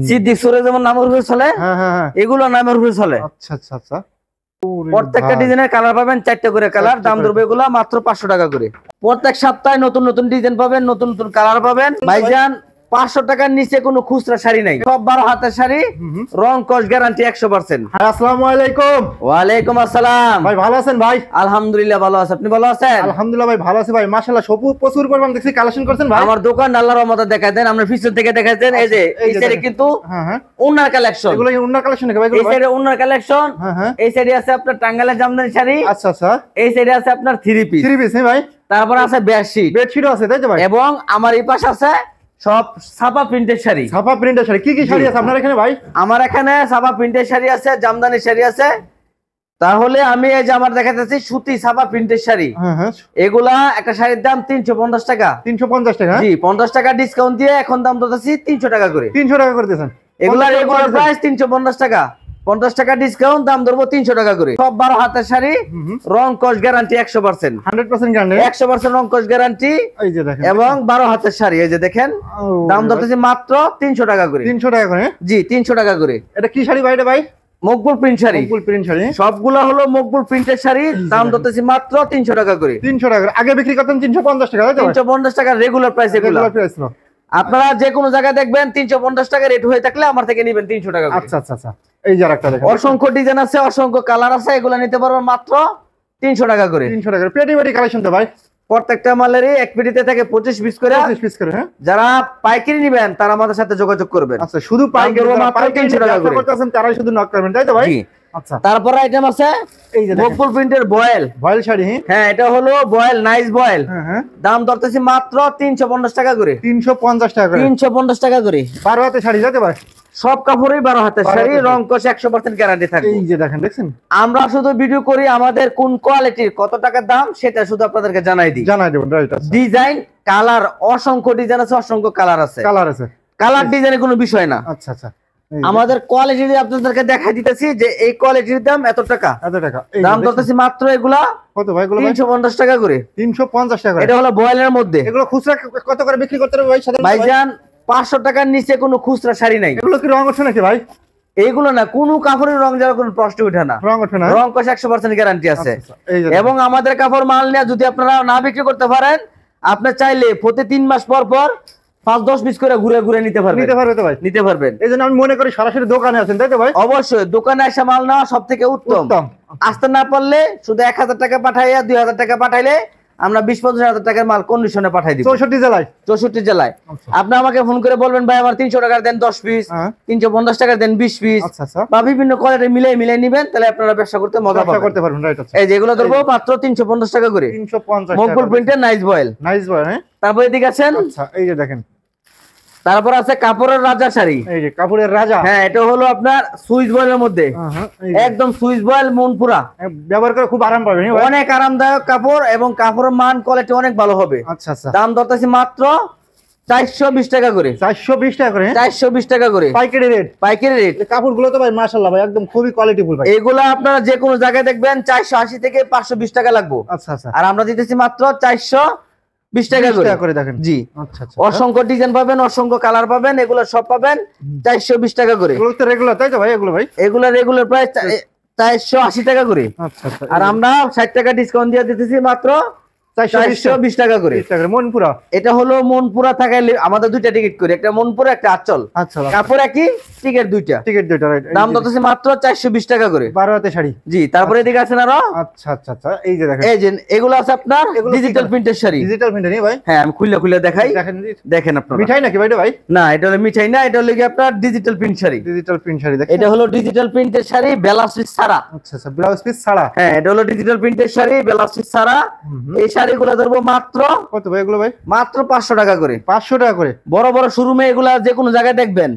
সিদ্দিক সুরে যেমন নামের উপরে চলে, এগুলো নামের উপরে চলে। আচ্ছা আচ্ছা আচ্ছা। প্রত্যেকটা ডিজাইনের কালার পাবেন 4টা করে কালার, দাম ধরবে এগুলো মাত্র 500 টাকা করে। প্রত্যেক সপ্তাহে নতুন নতুন ডিজাইন পাবেন, নতুন নতুন কালার পাবেন। ভাইজান 500 টাকার নিচে কোনো খুচরা শাড়ি নাই, সব 12 হাতের শাড়ি, রং কস গ্যারান্টি 100%। আসসালামু আলাইকুম। ওয়ালাইকুম আসসালাম। ভাই ভালো আছেন ভাই? আলহামদুলিল্লাহ ভালো আছি, আপনি ভালো আছেন? আলহামদুলিল্লাহ ভাই ভালো আছি ভাই, মাশাআল্লাহ প্রচুর পরিমাণ দেখছি কালেকশন করছেন ভাই। আমার দোকান আল্লাহর রহমতে দেখাই দেন, আমরা পিছন থেকে দেখাই দেন। এই যে এই সাইডে কিন্তু ওন্নার কালেকশন, এগুলো ওন্নার কালেকশন নাকি ভাই? এই সাইডে ওন্নার কালেকশন, এই সাইডে আছে আপনার টাঙ্গাইলের জামদানি শাড়ি। আচ্ছা আচ্ছা। এই সাইডে আছে আপনার থ্রি পিস হ্যাঁ ভাই, তারপর আছে বেডশিটও আছে তাই তো ভাই? এবং আমার এই পাশে আছে সব ছাপা প্রিন্টের শাড়ি। ছাপা প্রিন্টের শাড়ি কি কি শাড়ি আছে আপনার এখানে ভাই? আমার এখানে ছাপা প্রিন্টের শাড়ি আছে, জামদানি শাড়ি আছে। তাহলে আমি এই যে আমার দেখাতেছি সুতি ছাপা প্রিন্টের শাড়ি। এগুলা একটা শাড়ির দাম 350 টাকা। 350 টাকা? জি, 50 টাকা ডিসকাউন্ট দিয়ে এখন দাম দিতেছি 300 টাকা করে। 300 টাকা করে দিয়েছেন? এগুলা রেগুলার প্রাইস 350 টাকা, 50 টাকা ডিসকাউন্ট, দাম ধরবো 300 টাকা করে। সব 12 হাতের শাড়ি, রং কস গ্যারান্টি 100%। 100% গ্যারান্টি? 100% রং কস গ্যারান্টি। এই যে দেখেন, এবং 12 হাতের শাড়ি, এই যে দেখেন, দাম ধরতেছি মাত্র 300 টাকা করে। 300 টাকা করে? জি, 300 টাকা করে। এটা কি শাড়ি ভাই? এটা ভাই মকবুল প্রিন্ট শাড়ি। মকবুল প্রিন্ট শাড়ি, সবগুলা হলো মকবুল প্রিন্টের শাড়ি, দাম ধরতেছি মাত্র 300 টাকা করে। 300 টাকা করে? আগে বিক্রি করতেন 350 টাকা তাই তো? 350 টাকা রেগুলার প্রাইস। এগুলো আপনারা যে কোনো জায়গায় দেখবেন 350 টাকা রেট হয়ে থাকলে আমার থেকে নেবেন 300 টাকা করে। আচ্ছা আচ্ছা আচ্ছা। এই যে আরেকটা দেখেন, অসংখ্য ডিজাইন আছে, অসংখ্য কালার আছে, এগুলো নিতে পারবেন মাত্র 300 টাকা করে। 300 টাকা। পেটি পেটি কালেকশন তো ভাই? প্রত্যেকটা মালেরই এক পেটিতে থাকে 25 পিস করে। 25 পিস করে? হ্যাঁ। যারা পাইকারি নেবেন তারা আমাদের সাথে যোগাযোগ করবেন। আচ্ছা, শুধু পাইকারি মাত্র 300 টাকা করে করতেছেন, তারাই শুধু নক করবেন তাই তো ভাই? জি। আচ্ছা, তারপর আইটেম আছে এই যে মকবুল প্রিন্টের বয়েল শাড়ি। হ্যাঁ, এটা হলো বয়েল, নাইস বয়েল। দাম ধরতেছি মাত্র 350 টাকা করে। 350 টাকা করে? 350 টাকা করে। 12 হাতের শাড়ি যাতে ভাই? সব কাপড়ই 12 হাতের শাড়ি, রং কস 100% গ্যারান্টি থাকবে। এই যে দেখেন, দেখছেন, আমরা শুধু ভিডিও করি, আমাদের কোন কোয়ালিটির কত টাকার দাম সেটা শুধু আপনাদেরকে জানাই দিই। জানাই দেব, রাইট আছে। ডিজাইন কালার, অসংখ্য ডিজাইন আছে, অসংখ্য কালার আছে। কালার ডিজাইনের কোনো বিষয় না। আচ্ছা আচ্ছা। আমাদের কোয়ালিটি আপনাদেরকে দেখাই দিতেছি যে এই কোয়ালিটির দাম এত টাকা। দাম ধরতেছি মাত্র এগুলা কত ভাই? 350 টাকা করে। 350 টাকা? এটা হলো বয়েলের মধ্যে। এগুলো খুচরা কত করে বিক্রি করতে হবে ভাই? ভাইজান 500 টাকার নিচে কোনো খুচরা শাড়ি নাই। এগুলো কি রং ওঠে নাকি ভাই? এইগুলো না, কোনো কাপড়ের রং যাওয়ার কোনো প্রশ্ন ওঠে না। রং ওঠে না? রং কস 100% গ্যারান্টি আছে। এবং আমাদের কাপড় মাল নিয়ে যদি আপনারা না বিক্রি করতে পারেন, আপনি চাইলে প্রতি 3 মাস পর পর 5-10 পিস করে ঘুরে ঘুরে নিতে পারবেন। নিতে পারবে তো ভাই? নিতে পারবেন। এইজন্য আমি মনে করি সরাসরি দোকানে আছেন তাই তো ভাই? অবশ্যই দোকানে এসে মাল নেওয়া সবথেকে উত্তম। আসতে না পারলে শুধু 1000 টাকা পাঠাইয়া 2000 টাকা পাঠাইলে আমরা 20-25 হাজার টাকার মাল কন্ডিশনে পাঠাই দিব। 64 জেলায়? 64 জেলায়। আপনি আমাকে ফোন করে বলবেন ভাই আমার 300 টাকার দেন 10 পিস, 350 টাকার দেন 20 পিস, বা বিভিন্ন কোয়ালিটি মিলাই নিবেন, তাহলে আপনারা ব্যবসা করতে মজা পাবেন। এই যেগুলো ধরবো মাত্র 350 টাকা করে। 350 মকবুল প্রিন্টের নাইস বয়েল। হ্যাঁ। তারপরে এদিকে আছেন, আচ্ছা এই যে দেখেন, তারপর আছে কাপড়ের রাজা শাড়ি। এই যে কাপড়ের রাজা। হ্যাঁ, এটা হলো আপনার সুইস বয়েলের মধ্যে, একদম সুইস বয়েল মনপুরা। ব্যবহার করে খুব আরাম পাবেন, অনেক আরামদায়ক কাপড় এবং কাপড়ের মান কোয়ালিটি অনেক ভালো হবে। আচ্ছা আচ্ছা। দাম ধরতেছি মাত্র 420 টাকা করে। 420 টাকা করে? 420 টাকা করে পাইকারি রেট। পাইকারি রেট। কাপড়গুলো তো ভাই মাশাআল্লাহ ভাই একদম খুবই কোয়ালিটিফুল ভাই। এগুলা আপনারা যে কোনো জায়গায় দেখবেন 480 থেকে 520 টাকা লাগবে। আচ্ছা আচ্ছা। আর আমরা দিতেছি মাত্র 420 টাকা করে দেখেন। জি। আচ্ছা আচ্ছা। অসংখ্য ডিজাইন পাবেন, অসংখ্য কালার পাবেন, এগুলো সব পাবেন 420 টাকা করে। এগুলো তো রেগুলার তাই তো ভাই? এগুলো ভাই এগুলো রেগুলার প্রাইস 480 টাকা করে। আচ্ছা আচ্ছা। আর আমরা 60 টাকা ডিসকাউন্ট দিয়ে দিতেছি মাত্র 420 টাকা করে। মনপুরা। এটা হলো মনপুরা থাকে, আমাদের দুইটা টিকিট করে, একটা মনপুরা একটা আঁচল। আচ্ছা। কাপড় একই, টিকিট দুইটা। রাইট। দাম দিতেছি মাত্র 420 টাকা করে। 12 হাতে শাড়ি। জি। তারপরে এদিকে আছেন আরো। আচ্ছা আচ্ছা আচ্ছা। এই যে দেখেন, এই যে এগুলো আছে আপনার ডিজিটাল প্রিন্টের শাড়ি। ডিজিটাল প্রিন্টের নি ভাই? হ্যাঁ, আমি খুলে দেখাই। দেখেন আপনারা। মিঠাই নাকি ভাই এটা ভাই? না, এটা হলো মিঠাই না, এটা হলো কি আপনার digital print sari. Digital print sari দেখেন, এটা হলো ডিজিটাল প্রিন্টের শাড়ি, ব্লাউজ পিস ছাড়া। আচ্ছা আচ্ছা। ব্লাউজ পিস ছাড়া? হ্যাঁ, এটা হলো ডিজিটাল প্রিন্টের শাড়ি, ব্লাউজ পিস ছাড়া। এই শাড়িগুলো ধরবো মাত্র কত ভাই এগুলো ভাই? মাত্র 500 টাকা করে। 500 টাকা করে? বড় বড় শোরুমে এগুলা যে কোনো জায়গায় দেখবেন,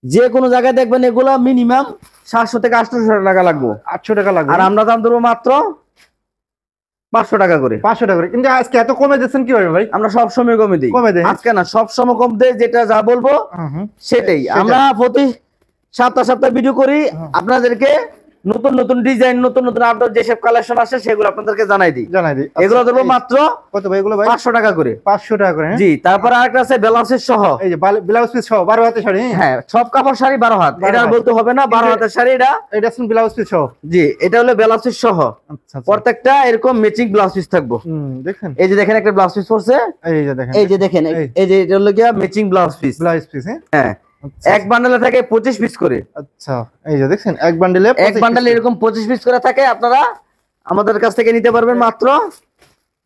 যে কোনো জায়গায় দেখবেন এগুলা মিনিমাম 700 থেকে 800 টাকা লাগবে। 800 টাকা লাগবে। আর আমরা দাম ধরবো মাত্র 500 টাকা করে। 500 টাকা করে। কিন্তু আজকে এত কমে দিচ্ছেন কিভাবে ভাই? আমরা সব সময় কমে দিই। আজকে না, সব সময় কম দেই, যেটা যা বলবো সেটাই। আমরা প্রতি সপ্তাহে ভিডিও করি, আপনাদেরকে নতুন নতুন ডিজাইন, নতুন নতুন আপডেট যেসব কালেকশন আসে সেগুলো আপনাদেরকে জানাই দিই। এগুলো দেবো মাত্র কত ভাই এগুলো ভাই? 500 টাকা করে। 500 টাকা করে। জি, তারপর আরেকটা আছে ব্লাউজের সহ। এই যে ব্লাউজ পিস সহ 12 হাতের শাড়ি। হ্যাঁ, সব কাপড় শাড়ি 12 হাত, এটা বলতে হবে না 12 হাতের শাড়ি এটা। এটা আছে ব্লাউজ পিস সহ। জি, এটা হলো ব্লাউজের সহ। আচ্ছা, প্রত্যেকটা এরকম ম্যাচিং ব্লাউজ পিস থাকবো। দেখেন, এই যে দেখেন একটা ব্লাউজ পিস পড়ছে, এই যে দেখেন, এই যে দেখেন, এই যে এটা হলো গিয়া ম্যাচিং ব্লাউজ পিস। হ্যাঁ, এক বান্ডেলে থাকে 25 পিস করে। আচ্ছা, এই যে দেখছেন এক বান্ডেলে এরকম 25 পিস করে থাকে। আপনারা আমাদের কাছ থেকে নিতে পারবেন মাত্র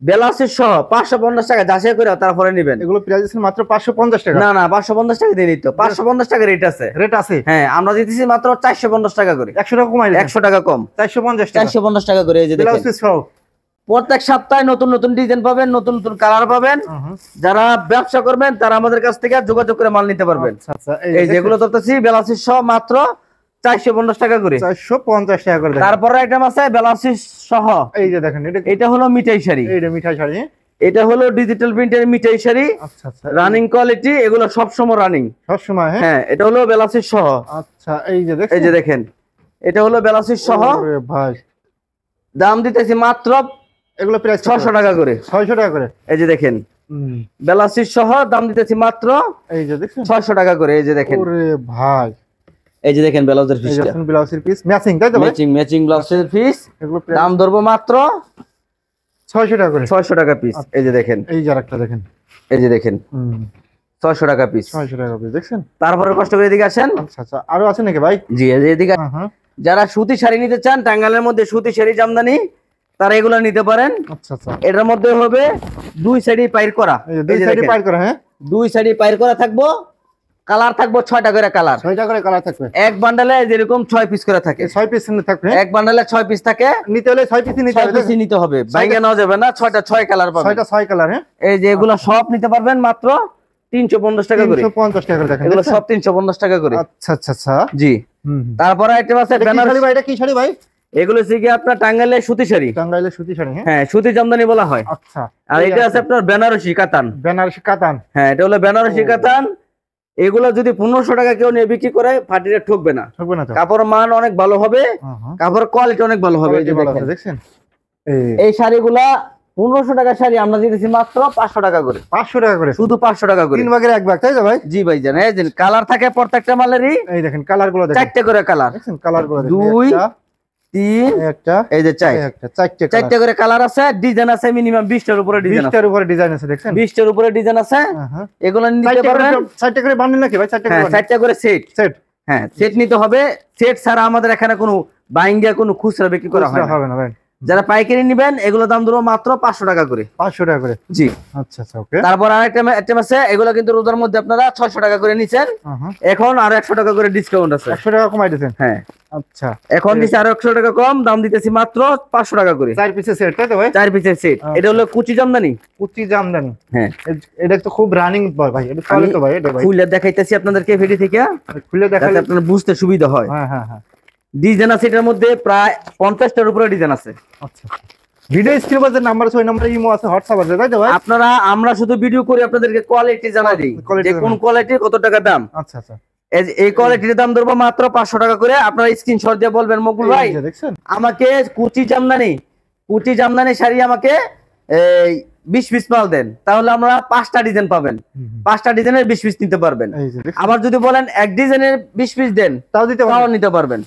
ব্লাউজের সহ 550 টাকা, যাচাই করে তারপরে নেবেন। এগুলো প্রাইস আছে মাত্র 550 টাকা। না 550 টাকা দিয়ে নিতে, 550 টাকা রেট আছে। হ্যাঁ, আমরা দিতেছি মাত্র 450 টাকা করে। 100 টাকা কমাই, 100 টাকা কম, 450 টাকা করে। এই যে ব্লাউজ পিস সহ প্রত্যেক সপ্তাহে নতুন নতুন ডিজাইন পাবেন, নতুন নতুন কালার পাবেন। যারা ব্যবসা করবেন তারা আমাদের কাছ থেকে যোগাযোগ করে মাল নিতে পারবেন। এই যেগুলো ধরতেছি ব্লাউজের সহ মাত্র 450 টাকা করে। 450 টাকা করে। তারপরে আইটেম আছে ব্লাউজের সহ। এই যে দেখেন, এটা হলো মিঠাই শাড়ি। এইটা মিঠাই শাড়ি, এটা হলো ডিজিটাল প্রিন্টের মিঠাই শাড়ি। আচ্ছা আচ্ছা, রানিং কোয়ালিটি, এগুলো সব সময় রানিং, সব সময়। হ্যাঁ, এটা হলো ব্লাউজের সহ। আচ্ছা, এই যে দেখেন, এই যে দেখেন, এটা হলো ব্লাউজের সহ। ওরে ভাই, দাম দিতেছি মাত্র এগুলো প্রাইস 600 টাকা করে। 600 টাকা করে। এই যে দেখেন, ব্লাউজের সহ দাম দিতেছি মাত্র, এই যে দেখেন, 600 টাকা করে। এই যে দেখেন, ওরে ভাই, এই যে দেখেন ব্লাউজের পিস, ব্লাউজের পিস ম্যাচিং, তাই তো? ম্যাচিং ব্লাউজের পিস। এগুলো দাম ধরবো মাত্র 600 টাকা করে। 600 টাকা পিস। এই যে দেখেন, এই যে আরেকটা দেখেন, এই যে দেখেন, 600 টাকা পিস। 600 টাকা পিস দেখছেন। তারপরে কষ্ট করে এদিকে আসেন। আচ্ছা আচ্ছা, আরো আছে নাকি ভাই? জি, এদিকে যারা সুতি শাড়ি নিতে চান, টাঙ্গাইলের মধ্যে সুতি শাড়ি জামদানি, তারা এগুলো নিতে পারেন। আচ্ছা আচ্ছা, এটার মধ্যে হবে দুই সাইডে পাইর করা। দুই সাইডে পাইর করা, হ্যাঁ, দুই সাইডে পাইর করা থাকবো। কালার থাকবো 6টা করে কালার, 6টা করে কালার থাকবে। এক বান্ডেলে যেরকম 6 পিস করে থাকে, 6 পিস থাকবে। এক বান্ডেলে 6 পিস থাকে, নিতে হলে 6 পিসই নিতে হবে। বাইরে নেওয়া যাবে না, 6 কালার পাবেন। 6টা 6 কালার, হ্যাঁ। এই যে এগুলো সব নিতে পারবেন মাত্র 350 টাকা করে। 350 টাকা করে দেখেন, এগুলো সব 350 টাকা করে। আচ্ছা আচ্ছা আচ্ছা, জি। তারপরে আইটেম আছে বেনারসি। ভাই এটা কি শাড়ি ভাই? এগুলো হচ্ছে কি আপনার টাঙ্গাইলের সুতি শাড়ি। টাঙ্গাইলের সুতি শাড়ি, হ্যাঁ, সুতি জামদানি বলা হয়। আচ্ছা, আর এটা আছে আপনার বেনারসি কাতান। বেনারসি কাতান, হ্যাঁ, এটা হলো বেনারসি কাতান। এগুলো যদি 1500 টাকা কেউ নিয়ে বিক্রি করে, ফাটিটা ঠকবে না, ঠকবে না তো। কাপড়ের মান অনেক ভালো হবে, কাপড়ের কোয়ালিটি অনেক ভালো হবে। এই যে দেখছেন, এই শাড়িগুলা 1500 টাকা শাড়ি আমরা দিতেছি মাত্র 500 টাকা করে। 500 টাকা করে, শুধু 500 টাকা করে। 3 ভাগের 1 ভাগ, তাই তো ভাই? জি ভাই জান। এই যে কালার থাকে প্রত্যেকটা মালেরই। এই দেখেন কালার গুলো দেখেন, 4টে করে কালার। দেখেন কালার গুলো, 2 3 একটা, এই যে 4টে করে কালার আছে। ডিজাইন আছে মিনিমাম 20টার উপরে ডিজাইন আছে। 20টার উপরে ডিজাইন আছে, দেখছেন 20টার উপরে ডিজাইন আছে। এগুলো নিতে পারবেন। 4টে করে বান্ডিল নাকি ভাই? 4টে করে, হ্যাঁ, 4টে করে সেট। হ্যাঁ, সেট নিতে হবে। সেট ছাড়া আমাদের এখানে কোনো বাইঙ্গা কোনো খুচরা বিক্রি করা হবে না ভাই। যারা পাইকারি নেবেন এগুলো দাম ধরো মাত্র 500 টাকা করে। 500 টাকা করে, জি। আচ্ছা আচ্ছা, ওকে। তারপর আরেকটা আইটেম আছে, এগুলো কিন্তু রোজার মধ্যে আপনারা 600 টাকা করে নিছেন, এখন আর 100 টাকা করে ডিসকাউন্ট আছে। 100 টাকা কমাই দিয়েছেন? হ্যাঁ, আচ্ছা। এখন দিছি আর 100 টাকা কম, দাম দিতেছি মাত্র 500 টাকা করে। 4 পিসের সেট, তাই তো ভাই? 4 পিসের সেট। এটা হলো কুচি জামদানি। কুচি জামদানি, হ্যাঁ। এটা তো খুব রানিং ভাই, এটা চলে তো ভাই? এটা ভাই খুলে দেখাইতেছি আপনাদেরকে ভিডি থেকে, খুলে দেখালে আপনারা বুঝতে সুবিধা হয়। হ্যাঁ হ্যাঁ হ্যাঁ। ডিজাইন আছে এটার মধ্যে প্রায় 50টার উপরে ডিজাইন আছে। আচ্ছা, ভিডিও স্ক্রিনে যে নাম্বার আছে ওই নম্বরে ইমো আছে, হোয়াটসঅ্যাপ আছে, তাই তো ভাই? আপনারা, আমরা শুধু ভিডিও করে আপনাদেরকে কোয়ালিটি জানাই দিই, যে কোন কোয়ালিটি কত টাকা দাম। আচ্ছা আচ্ছা, এই কোয়ালিটির দাম ধরবো মাত্র 500 টাকা করে। আপনারা স্ক্রিনশট দিয়ে বলবেন মকবুল ভাই আমাকে কুচি জামদানি শাড়ি আমাকে 20 পিস মাল দেন, তাহলে আমরা 5টা ডিজাইন পাবেন। 5টা ডিজাইনের 20 পিস নিতে পারবেন। আবার যদি বলেন এক ডিজাইনের 20 পিস দেন, তাও নিতে পারবেন।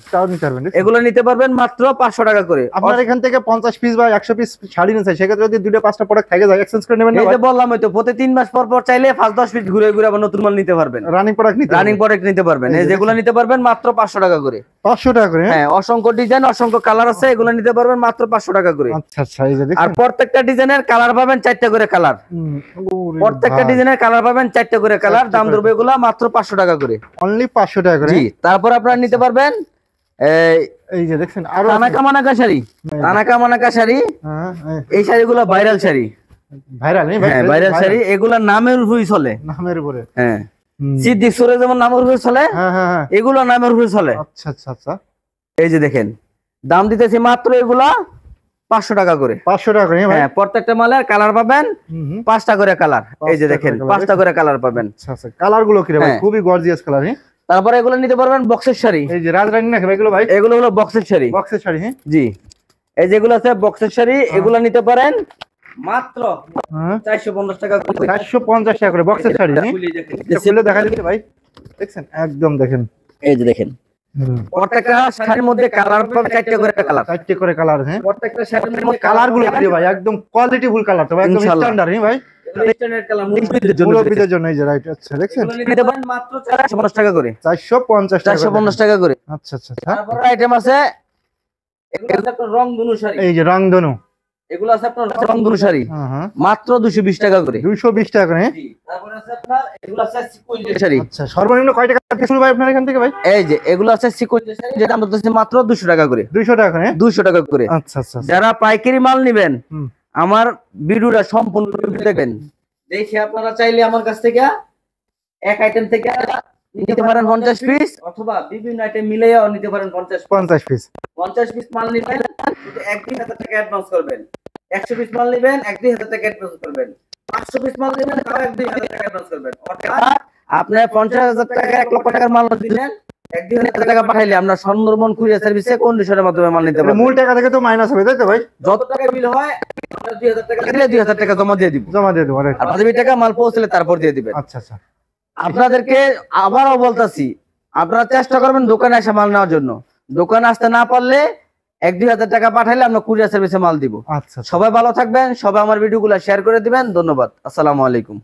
এগুলো নিতে পারবেন মাত্র 500 টাকা করে। আপনার এখান থেকে 50 পিস বা 100 পিস শাড়ি নিতে চাই, সেক্ষেত্রে যদি 2টা-5টা প্রোডাক্ট থাকে যায়, এক্সচেঞ্জ করে নেবেন না? এই যে বললাম, হয়তো প্রতি 3 মাস পর পর চাইলে 5-10 পিস ঘুরে ঘুরে আবার নতুন মাল নিতে পারবেন। রানিং প্রোডাক্ট নিতে পারবেন। এই যেগুলো নিতে পারবেন মাত্র 500 টাকা করে। 500 টাকা করে, হ্যাঁ। অসংখ্য ডিজাইন, অসংখ্য কালার আছে, এগুলো নিতে পারবেন মাত্র 500 টাকা করে। আচ্ছা আচ্ছা, এই যে দেখুন, আর প্রত্যেকটা ডিজাইনের কালার পাবেন 4টা করে কালার। প্রত্যেকটা ডিজাইনের কালার পাবেন 4টা করে কালার। দাম ধরবে এগুলা মাত্র 500 টাকা করে, অনলি 500 টাকা করে। জি। তারপর আপনারা নিতে পারবেন এই যে দেখছেন আরো তানাকা মানাকা শাড়ি। এই শাড়িগুলো ভাইরাল শাড়ি, ভাইরাল শাড়ি। এগুলা নামের উপরই চলে, নামের উপরে। হ্যাঁ, সিদ্দিক সুরে যেমন নামের উপরে চলে, এগুলো নামের উপরে চলে। আচ্ছা আচ্ছা আচ্ছা, এই যে দেখেন, দাম দিতেছি মাত্র এগুলা 500 টাকা করে। 500 টাকা করে, হ্যাঁ। প্রত্যেকটা মালের কালার পাবেন 5টা করে কালার। এই যে দেখেন 5টা করে কালার পাবেন। আচ্ছা আচ্ছা, কালার গুলো কি রে ভাই? খুবই গর্জিয়াস কালার। তারপরে এগুলো নিতে পারবেন বক্সের শাড়ি। এই যে রাজরানী নাকি এগুলো ভাই? এগুলো হলো বক্সের শাড়ি। বক্সের শাড়ি, হ্যাঁ জি। এই যেগুলো আছে বক্সের শাড়ি, এগুলো নিতে পারেন মাত্র 450 টাকা করে। 450 টাকা করে বক্সের শাড়ি, হ্যাঁ খুলে দেখা দিতে ভাই, দেখছেন একদম দেখেন। এই যে দেখেন প্রত্যেকটা শাড়ির মধ্যে কালার পাবে 4টা করে কালার, 4টা করে কালার, হ্যাঁ প্রত্যেকটা শাড়ির মধ্যে কালার গুলো কি ভাই একদম কোয়ালিটি ফুল কালার তো ভাই, একদম স্ট্যান্ডার্ড, হ্যাঁ ভাই স্ট্যান্ডার্ড কালার মুরব্বিদের জন্য। এই যে রাইট, আচ্ছা দেখছেন নিতে পারেন মাত্র 450 টাকা করে। 450 টাকা করে। আচ্ছা আচ্ছা। তারপর আইটেম আছে এগুলো আছে আপনার রংধনু শাড়ি। এই যে রংধনু, এগুলো আছে আপনার রংধনু শাড়ি মাত্র 220 টাকা করে। 220 টাকা করে। তারপর আছে আপনার এগুলো আছে সিকোয়েন্সের শাড়ি। আচ্ছা সর্বনিম্ন কয় টাকা থেকে শুরু ভাই আপনার এখান থেকে ভাই? এই যে এগুলো আছে সিকোয়েন্সের শাড়ি, যেটা আমরা দিচ্ছি মাত্র 200 টাকা করে। 200 টাকা করে, 200 টাকা করে। আচ্ছা আচ্ছা। যারা পাইকারি মাল নেবেন আমার ভিডিওটা সম্পূর্ণ দেখবেন, দেখে আপনারা চাইলে আমার কাছ থেকে এক আইটেম থেকে নিতে পারেন 50 পিস, অথবা বিভিন্ন আইটেম মিলাইয়াও নিতে পারেন 50 পিস। 50 পিস মাল নেবেন শুধু 1-2 হাজার টাকা অ্যাডভান্স করবেন। 100 পিস মাল নেবেন 1-2 হাজার টাকা অ্যাডভান্স করবেন। 500 পিস মাল নেবেন তাও 1-2 হাজার টাকা অ্যাডভান্স করবেন। অর্থাৎ আপনি 50,000 টাকা 1 লক্ষ টাকার মাল দিলেন, 1-2 হাজার টাকা পাঠাইলে আমরা সুন্দরবন কুরিয়ার সার্ভিসে কন্ডিশনের মাধ্যমে মাল নিতে পারবো। মূল টাকা থেকে তো মাইনাস হবে তাই তো ভাই? যত টাকা বিল হয় আমরা 2,000 টাকা দিলে 2,000 টাকা জমা দিয়ে দিব। আর 5 টাকা মাল পৌঁছলে তারপর দিয়ে দিবেন। আচ্ছা আচ্ছা। আপনাদেরকে আপনাদেরকে আবারও বলতাছি, আপনারা চেষ্টা করবেন দোকানে এসে মাল নেওয়ার জন্য। দোকানে আসতে না পারলে 1-2 হাজার টাকা পাঠাইলে আমরা কুরিয়ার সার্ভিসে মাল দিব। আচ্ছা, সবাই ভালো থাকবেন, সবাই আমার ভিডিওগুলো শেয়ার করে দিবেন। ধন্যবাদ, আসসালামু আলাইকুম।